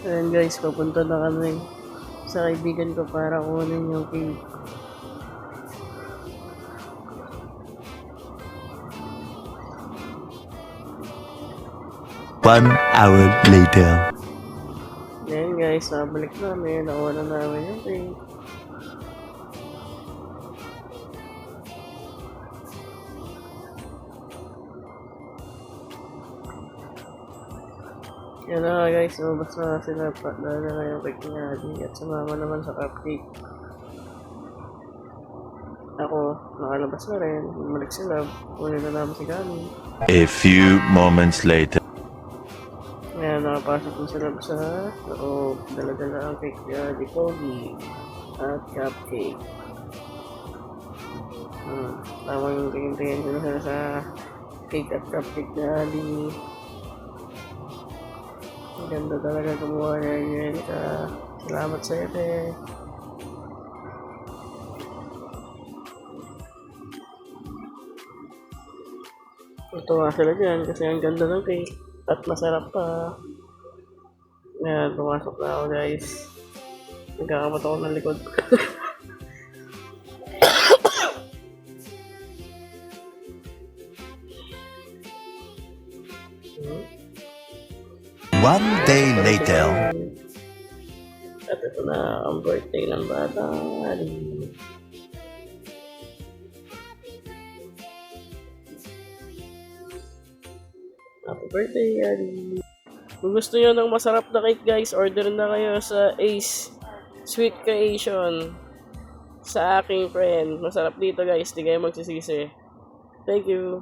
Ayan guys, papunta na kami sa kaibigan ko para kunin yung cake. One hour later. Ayan guys, nabalik namin, nakuha na namin yung cake. Yan na nga guys, lumabas na sila pa dahil na yung cake ni Adi at sumama naman sa cupcake. Ako, nakalabas na rin, bumalik sila, kunin na namin si Gani. A few moments later. Ayan, nakapasok na sila sa loob, dala-dala ang cake ni Adi Pogi at cupcake. Tamang tingin-tingin sila sa cake at cupcake ni Adi. Ang ganda talaga gumawa niya yun. Salamat sa iyo, te. Tuwa sila dyan kasi ang ganda ng cake at masarap pa. Ngayon, pumasok na ako guys. Nagkakamot ako ng likod. One day later. At ito na ang birthday ng batang Adi. Happy birthday, Adi. Kung gusto nyo ng masarap na cake guys, order na kayo sa Ace Sweet Creation sa aking friend. Masarap dito guys, di kayo magsisisi. Thank you.